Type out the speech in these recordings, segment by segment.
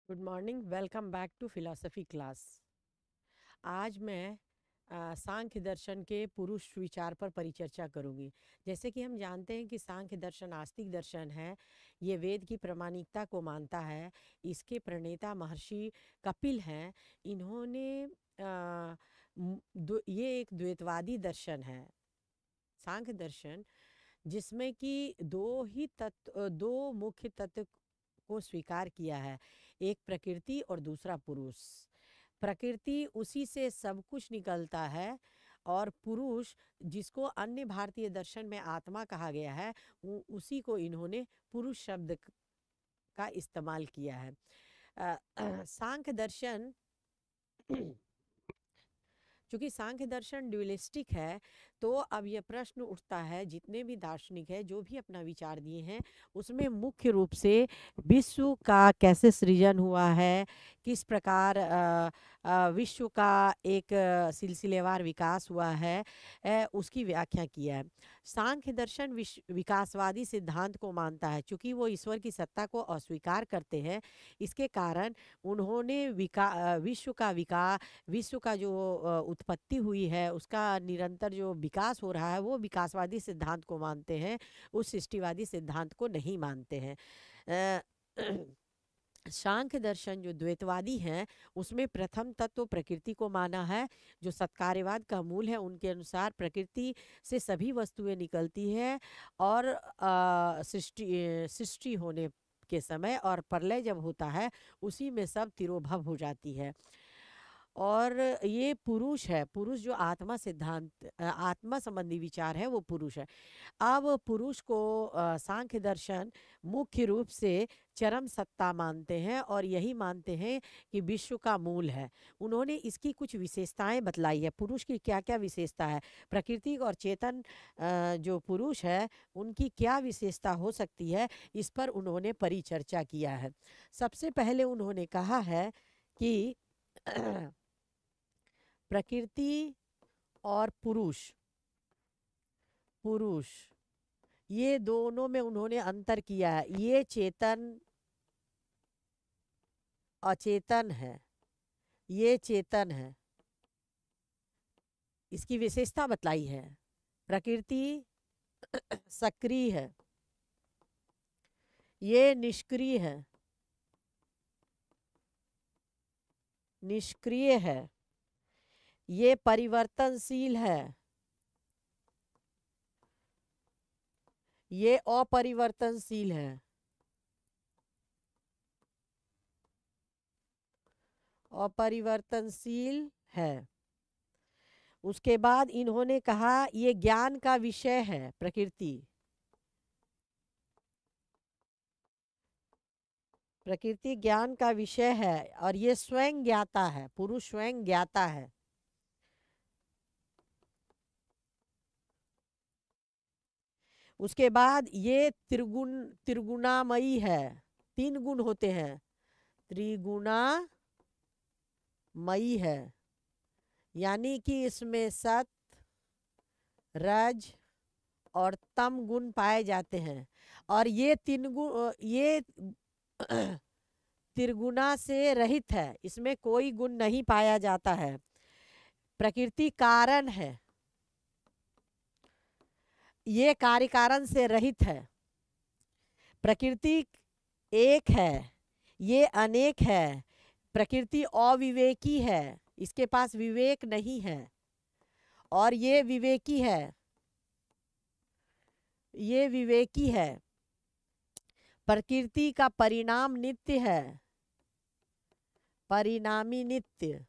Good morning. Welcome back to philosophy class. आज मैं सांख्य दर्शन के पुरुष विचार पर परिचर्चा करूंगी। जैसे कि हम जानते हैं कि सांख्य दर्शन आस्तिक दर्शन है। ये वेद की प्रामाणिकता को मानता है। इसके प्रणेता महर्षि कपिल हैं। इन्होंने ये एक द्वैतवादी दर्शन है, सांख्य दर्शन, जिसमें कि दो मुख्य तत्व को स्वीकार किया है। एक प्रकृति और दूसरा पुरुष। प्रकृति, उसी से सब कुछ निकलता है, और पुरुष, जिसको अन्य भारतीय दर्शन में आत्मा कहा गया है, उसी को इन्होंने पुरुष शब्द का इस्तेमाल किया है। सांख्य दर्शन चूंकि सांख्य दर्शन ड्यूलिस्टिक है, तो अब यह प्रश्न उठता है, जितने भी दार्शनिक हैं जो भी अपना विचार दिए हैं, उसमें मुख्य रूप से विश्व का कैसे सृजन हुआ है, किस प्रकार विश्व का एक सिलसिलेवार विकास हुआ है, उसकी व्याख्या किया है। सांख्य दर्शन विकासवादी सिद्धांत को मानता है। चूंकि वो ईश्वर की सत्ता को अस्वीकार करते हैं, इसके कारण उन्होंने विश्व का जो उत्पत्ति हुई है, उसका निरंतर जो विकास हो रहा है, वो विकासवादी सिद्धांत को मानते हैं, उस सृष्टिवादी सिद्धांत को नहीं मानते हैं। सांख्य दर्शन जो द्वैतवादी हैं, उसमें प्रथम तत्व प्रकृति को माना है, जो सत्कार्यवाद का मूल है। उनके अनुसार प्रकृति से सभी वस्तुएं निकलती है, और सृष्टि होने के समय और प्रलय जब होता है, उसी में सब तिरोभव हो जाती है। और ये पुरुष है। पुरुष जो आत्मा सिद्धांत, आत्मा संबंधी विचार है, वो पुरुष है। अब पुरुष को सांख्य दर्शन मुख्य रूप से चरम सत्ता मानते हैं, और यही मानते हैं कि विश्व का मूल है। उन्होंने इसकी कुछ विशेषताएं बतलाई है। पुरुष की क्या क्या विशेषता है, प्रकृति और चेतन जो पुरुष है, उनकी क्या विशेषता हो सकती है, इस पर उन्होंने परिचर्चा किया है। सबसे पहले उन्होंने कहा है कि प्रकृति और पुरुष पुरुष ये दोनों में उन्होंने अंतर किया है। ये चेतन अचेतन है, ये चेतन है, इसकी विशेषता बतलाई है। प्रकृति सक्रिय है, ये निष्क्रिय है, निष्क्रिय है, ये परिवर्तनशील है, ये अपरिवर्तनशील है। अपरिवर्तनशील है। उसके बाद इन्होंने कहा ये ज्ञान का विषय है। प्रकृति ज्ञान का विषय है, और ये स्वयं ज्ञाता है। पुरुष स्वयं ज्ञाता है। उसके बाद ये त्रिगुणामयी है। तीन गुण होते हैं, त्रिगुणामयी है। यानी कि इसमें सत, रज और तम गुण पाए जाते हैं। और ये तीन गुण, ये त्रिगुणा से रहित है, इसमें कोई गुण नहीं पाया जाता है। प्रकृति कारण है, ये कार्य कारण से रहित है। प्रकृति एक है, ये अनेक है। प्रकृति अविवेकी है, इसके पास विवेक नहीं है। और ये विवेकी है, ये विवेकी है। प्रकृति का परिणाम नित्य है, परिणामी नित्य।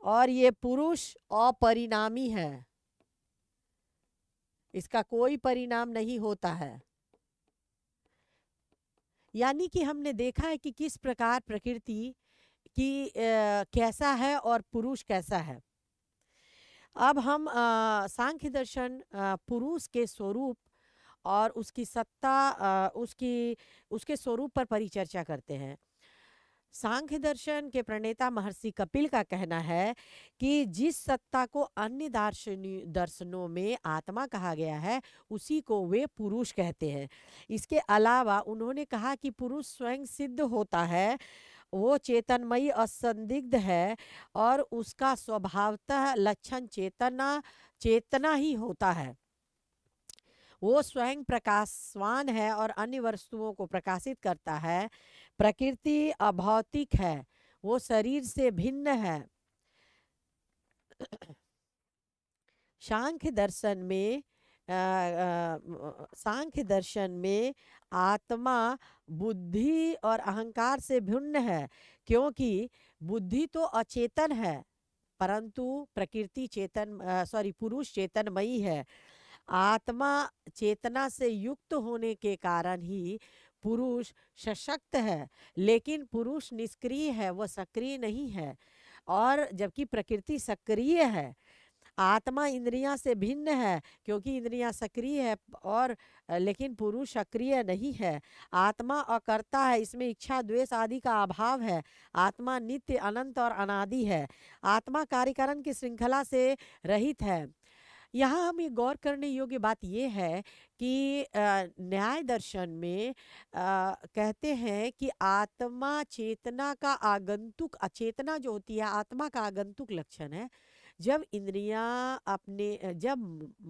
और ये पुरुष अपरिणामी है, इसका कोई परिणाम नहीं होता है। यानी कि हमने देखा है कि किस प्रकार प्रकृति की कैसा है और पुरुष कैसा है। अब हम सांख्य दर्शन पुरुष के स्वरूप और उसकी सत्ता, उसके स्वरूप पर परिचर्चा करते हैं। सांख्य दर्शन के प्रणेता महर्षि कपिल का कहना है कि जिस सत्ता को अन्य दर्शनों में आत्मा कहा गया है, उसी को वे पुरुष कहते हैं। इसके अलावा उन्होंने कहा कि पुरुष स्वयं सिद्ध होता है, वो चेतनमयी असंदिग्ध है और उसका स्वभावतः लक्षण चेतना चेतना ही होता है। वो स्वयं प्रकाशवान है और अन्य वस्तुओं को प्रकाशित करता है। प्रकृति अभौतिक है, वो शरीर से भिन्न है। सांख्य दर्शन में सांख्य दर्शन में आत्मा बुद्धि और अहंकार से भिन्न है, क्योंकि बुद्धि तो अचेतन है, परंतु प्रकृति पुरुष चेतनमयी है। आत्मा चेतना से युक्त होने के कारण ही पुरुष सशक्त है, लेकिन पुरुष निष्क्रिय है, वह सक्रिय नहीं है। और जबकि प्रकृति सक्रिय है, आत्मा इंद्रियां से भिन्न है, क्योंकि इंद्रियां सक्रिय है और लेकिन पुरुष सक्रिय नहीं है। आत्मा अकर्ता है, इसमें इच्छा द्वेष आदि का अभाव है। आत्मा नित्य अनंत और अनादि है। आत्मा कार्यकारण की श्रृंखला से रहित है। यहाँ हम ये गौर करने योग्य बात ये है कि न्याय दर्शन में कहते हैं कि आत्मा चेतना का आगंतुक, अचेतना जो होती है आत्मा का आगंतुक लक्षण है। जब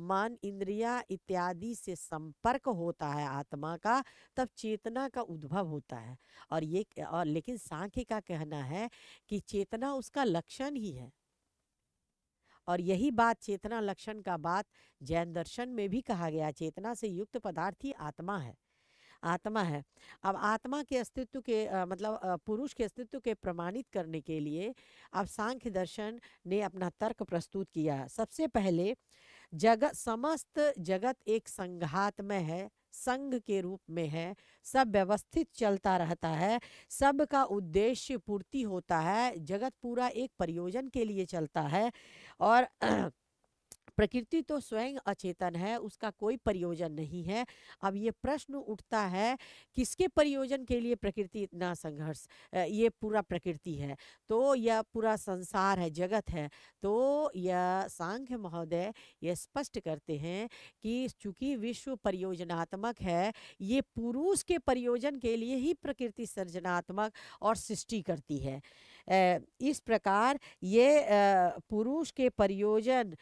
मन इंद्रिया इत्यादि से संपर्क होता है आत्मा का, तब चेतना का उद्भव होता है। और लेकिन सांख्य का कहना है कि चेतना उसका लक्षण ही है। और यही बात, चेतना लक्षण का बात जैन दर्शन में भी कहा गया। चेतना से युक्त पदार्थ ही आत्मा है, आत्मा है। अब आत्मा के अस्तित्व के पुरुष के अस्तित्व के प्रमाणित करने के लिए अब सांख्य दर्शन ने अपना तर्क प्रस्तुत किया। सबसे पहले समस्त जगत एक संघात में है, संघ के रूप में है, सब व्यवस्थित चलता रहता है, सब का उद्देश्य पूर्ति होता है, जगत पूरा एक प्रयोजन के लिए चलता है। और प्रकृति तो स्वयं अचेतन है, उसका कोई प्रयोजन नहीं है। अब ये प्रश्न उठता है, किसके प्रयोजन के लिए प्रकृति इतना संघर्ष, ये पूरा प्रकृति है, तो यह पूरा संसार है, जगत है। तो यह सांख्य महोदय ये स्पष्ट करते हैं कि चूंकि विश्व प्रयोजनात्मक है, ये पुरुष के प्रयोजन के लिए ही प्रकृति सर्जनात्मक और सृष्टि करती है। इस प्रकार ये पुरुष के प्रयोजन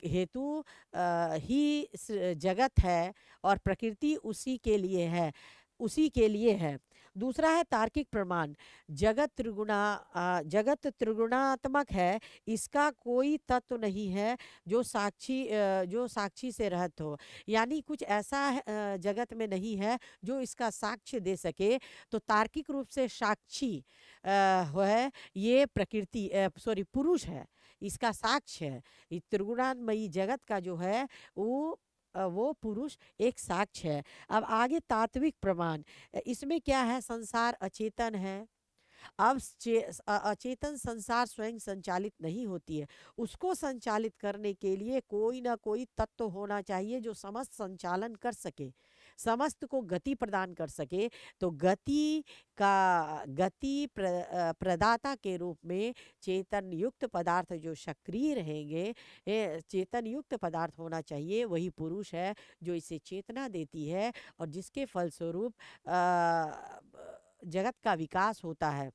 हेतु ही जगत है और प्रकृति उसी के लिए है, उसी के लिए है। दूसरा है तार्किक प्रमाण। जगत त्रिगुणात्मक है, इसका कोई तत्व नहीं है जो साक्षी से रहित हो, यानी कुछ ऐसा जगत में नहीं है जो इसका साक्ष्य दे सके। तो तार्किक रूप से साक्षी है ये प्रकृति, पुरुष है, इसका साक्ष्य है। ये त्रिगुणात्मयी जगत का जो है वो पुरुष एक साक्ष्य है। अब आगे तात्विक प्रमाण, इसमें क्या है, संसार अचेतन है। अब अचेतन संसार स्वयं संचालित नहीं होती है, उसको संचालित करने के लिए कोई ना कोई तत्व होना चाहिए जो समस्त संचालन कर सके, समस्त को गति प्रदान कर सके। तो प्रदाता के रूप में चेतन युक्त पदार्थ जो सक्रिय रहेंगे, चेतन युक्त पदार्थ होना चाहिए, वही पुरुष है जो इसे चेतना देती है और जिसके फलस्वरूप जगत का विकास होता है,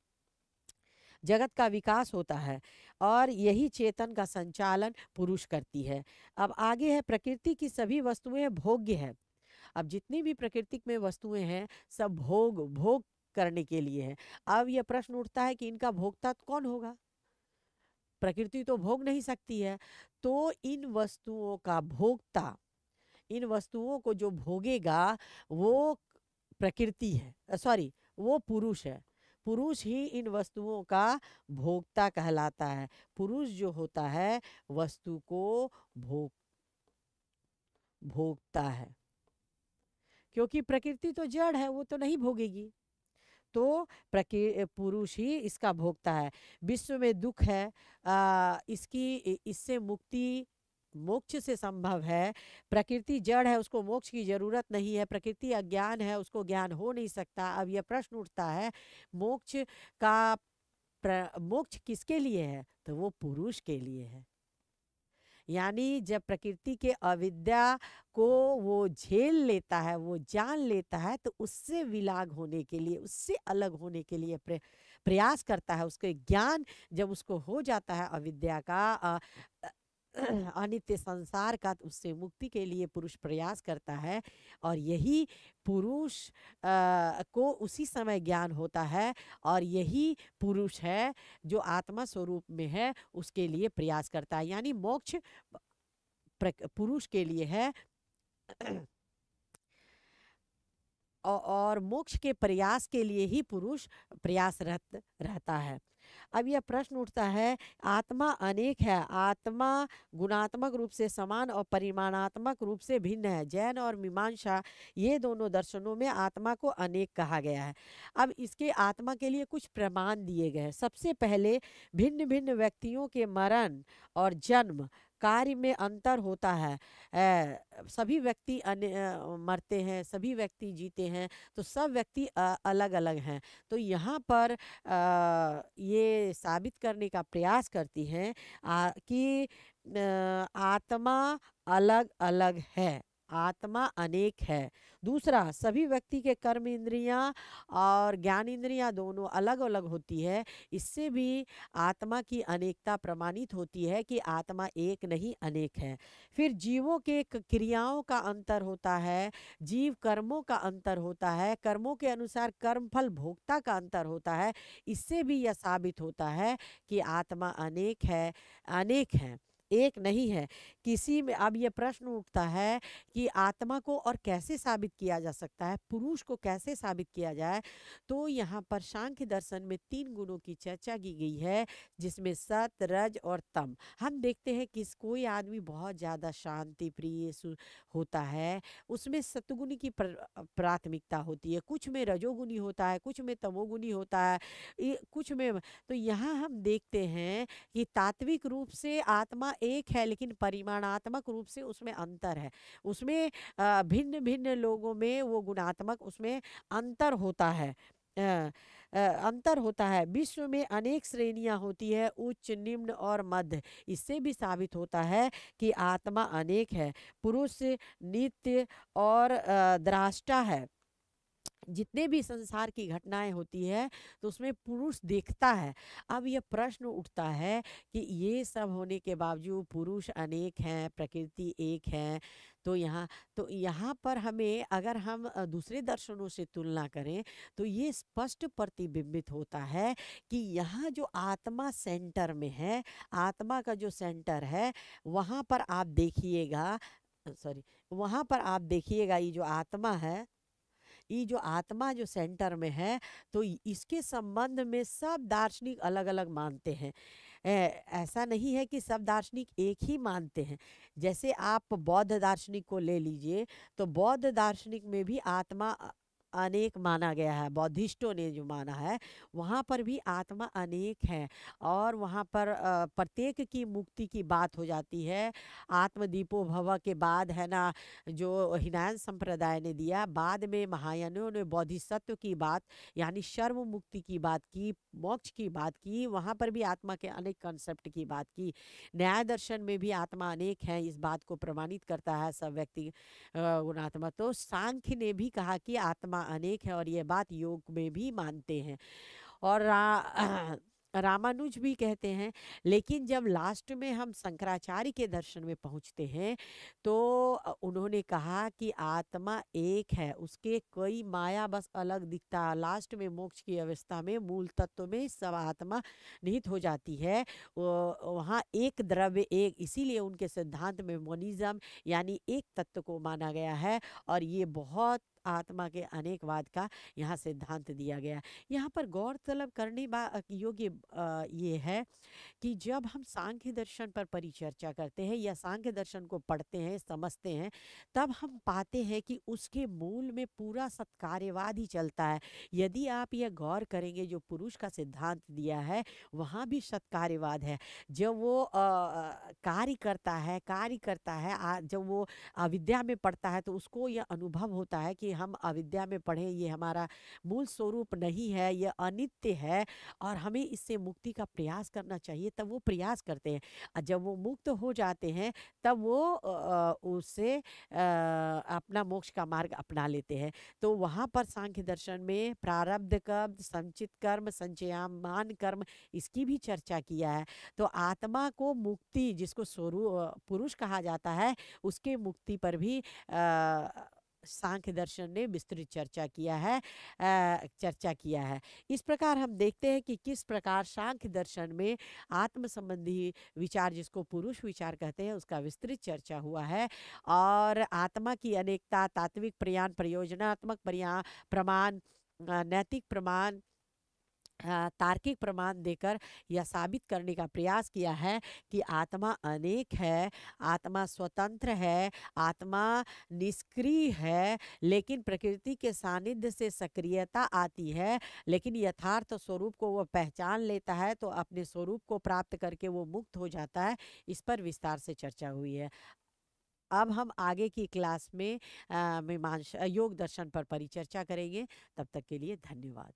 जगत का विकास होता है और यही चेतन का संचालन पुरुष करती है। अब आगे है, प्रकृति की सभी वस्तुएं भोग्य है। अब जितनी भी प्रकृति में वस्तुएं हैं सब भोग करने के लिए है। अब यह प्रश्न उठता है कि इनका भोक्ता कौन होगा, प्रकृति तो भोग नहीं सकती है। तो इन वस्तुओं का भोक्ता, इन वस्तुओं को जो भोगेगा वो प्रकृति है, वो पुरुष है। पुरुष ही इन वस्तुओं का भोक्ता कहलाता है। पुरुष जो होता है वस्तु को भोगता है, क्योंकि प्रकृति तो जड़ है, वो तो नहीं भोगेगी, तो पुरुष ही इसका भोगता है। विश्व में दुख है, इससे मुक्ति मोक्ष से संभव है। प्रकृति जड़ है, उसको मोक्ष की जरूरत नहीं है। प्रकृति अज्ञान है, उसको ज्ञान हो नहीं सकता। अब यह प्रश्न उठता है, मोक्ष का मोक्ष किसके लिए है? तो वो पुरुष के लिए है। यानी जब प्रकृति के अविद्या को वो झेल लेता है, वो जान लेता है, तो उससे विलाग होने के लिए, उससे अलग होने के लिए प्रयास करता है। उसके ज्ञान जब उसको हो जाता है अविद्या का, अनित्य संसार का, तो उससे मुक्ति के लिए पुरुष प्रयास करता है। और यही पुरुष को उसी समय ज्ञान होता है, और यही पुरुष है जो आत्मा स्वरूप में है, उसके लिए प्रयास करता है। यानी मोक्ष पुरुष के लिए है। और मोक्ष के प्रयास के लिए ही पुरुष प्रयासरत रहता है। अब यह प्रश्न उठता है, आत्मा अनेक है, आत्मा गुणात्मक रूप से समान और परिमाणात्मक रूप से भिन्न है। जैन और मीमांसा, ये दोनों दर्शनों में आत्मा को अनेक कहा गया है। अब इसके आत्मा के लिए कुछ प्रमाण दिए गए हैं। सबसे पहले, भिन्न भिन्न व्यक्तियों के मरण और जन्म कार्य में अंतर होता है। सभी व्यक्ति मरते हैं, सभी व्यक्ति जीते हैं, तो सब व्यक्ति अलग अलग हैं। तो यहाँ पर ये साबित करने का प्रयास करती हैं कि आत्मा अलग अलग है, आत्मा अनेक है। दूसरा, सभी व्यक्ति के कर्म इंद्रियां और ज्ञान इंद्रियां दोनों अलग अलग होती है। इससे भी आत्मा की अनेकता प्रमाणित होती है कि आत्मा एक नहीं अनेक है। फिर जीवों के क्रियाओं का अंतर होता है, जीव कर्मों का अंतर होता है, कर्मों के अनुसार कर्मफल भोक्ता का अंतर होता है। इससे भी यह साबित होता है कि आत्मा अनेक है, अनेक है, एक नहीं है किसी में। अब यह प्रश्न उठता है कि आत्मा को और कैसे साबित किया जा सकता है, पुरुष को कैसे साबित किया जाए। तो यहाँ पर सांख्य दर्शन में 3 गुणों की चर्चा की गई है, जिसमें सत, रज और तम। हम देखते हैं कि कोई आदमी बहुत ज़्यादा शांति प्रिय होता है, उसमें सतगुणी की प्राथमिकता होती है, कुछ में रजोगुनी होता है, कुछ में तमोगुनी होता है, कुछ में। तो यहाँ हम देखते हैं कि तात्विक रूप से आत्मा एक है, लेकिन परिमाणात्मक रूप से उसमें अंतर है। उसमें भिन्न भिन्न लोगों में वो गुणात्मक उसमें अंतर होता है। अंतर होता है। विश्व में अनेक श्रेणियां होती है, उच्च, निम्न और मध्य। इससे भी साबित होता है कि आत्मा अनेक है। पुरुष नित्य और द्राष्टा है। जितने भी संसार की घटनाएं होती है तो उसमें पुरुष देखता है। अब यह प्रश्न उठता है कि ये सब होने के बावजूद पुरुष अनेक हैं, प्रकृति एक है। तो यहाँ पर हमें, अगर हम दूसरे दर्शनों से तुलना करें, तो ये स्पष्ट प्रतिबिंबित होता है कि यहाँ जो आत्मा सेंटर में है, आत्मा का जो सेंटर है, वहाँ पर आप देखिएगा, सॉरी, वहाँ पर आप देखिएगा ये जो आत्मा है, ये जो आत्मा जो सेंटर में है, तो इसके संबंध में सब दार्शनिक अलग अलग मानते हैं। ऐसा नहीं है कि सब दार्शनिक एक ही मानते हैं। जैसे आप बौद्ध दार्शनिक को ले लीजिए, तो बौद्ध दार्शनिक में भी आत्मा अनेक माना गया है। बौद्धिस्टों ने जो माना है, वहाँ पर भी आत्मा अनेक है। और वहाँ पर प्रत्येक की मुक्ति की बात हो जाती है। आत्मदीपो भव के बाद है ना, जो हिनायन संप्रदाय ने दिया, बाद में महायानियों ने बोधिसत्व की बात, यानी शर्म मुक्ति की बात की, मोक्ष की बात की। वहाँ पर भी आत्मा के अनेक कंसेप्ट की बात की। न्याय दर्शन में भी आत्मा अनेक है, इस बात को प्रमाणित करता है सब व्यक्ति गुणात्मा। तो सांख्य ने भी कहा कि आत्मा अनेक है, और यह बात योग में भी मानते हैं। और रामानुज भी कहते हैं। लेकिन जब लास्ट में हम शंकराचार्य के दर्शन में पहुंचते हैं, तो उन्होंने कहा कि आत्मा एक है, उसके कई माया बस अलग दिखता है। लास्ट में मोक्ष की अवस्था में मूल तत्व में सब आत्मा निहित हो जाती है। वहाँ एक द्रव्य एक, इसीलिए उनके सिद्धांत में मोनिज्म यानी एक तत्व को माना गया है। और ये बहुत आत्मा के अनेकवाद का यहाँ सिद्धांत दिया गया है। यहाँ पर गौरतलब करने योग्य ये है कि जब हम सांख्य दर्शन पर परिचर्चा करते हैं या सांख्य दर्शन को पढ़ते हैं, समझते हैं, तब हम पाते हैं कि उसके मूल में पूरा सत्कार्यवाद ही चलता है। यदि आप यह गौर करेंगे, जो पुरुष का सिद्धांत दिया है वहाँ भी सत्कार्यवाद है। जब वो कार्य करता है जब वो अविद्या में पढ़ता है तो उसको यह अनुभव होता है कि हम अविद्या में पढ़े, ये हमारा मूल स्वरूप नहीं है, यह अनित्य है और हमें इससे मुक्ति का प्रयास करना चाहिए। तब वो प्रयास करते हैं और जब वो मुक्त हो जाते हैं तब वो उससे अपना मोक्ष का मार्ग अपना लेते हैं। तो वहाँ पर सांख्य दर्शन में प्रारब्ध कर्म, संचित कर्म, संचयमान कर्म, इसकी भी चर्चा किया है। तो आत्मा को मुक्ति, जिसको स्वरूप पुरुष कहा जाता है, उसके मुक्ति पर भी सांख्य दर्शन ने विस्तृत चर्चा किया है। इस प्रकार हम देखते हैं कि किस प्रकार सांख्य दर्शन में आत्म संबंधी विचार, जिसको पुरुष विचार कहते हैं, उसका विस्तृत चर्चा हुआ है। और आत्मा की अनेकता, तात्विक प्रयाण, प्रयोजनात्मक प्रमाण, नैतिक प्रमाण, तार्किक प्रमाण देकर यह साबित करने का प्रयास किया है कि आत्मा अनेक है, आत्मा स्वतंत्र है, आत्मा निष्क्रिय है, लेकिन प्रकृति के सानिध्य से सक्रियता आती है। लेकिन यथार्थ स्वरूप को वह पहचान लेता है तो अपने स्वरूप को प्राप्त करके वो मुक्त हो जाता है। इस पर विस्तार से चर्चा हुई है। अब हम आगे की क्लास में मीमांसा योग दर्शन पर परिचर्चा करेंगे। तब तक के लिए धन्यवाद।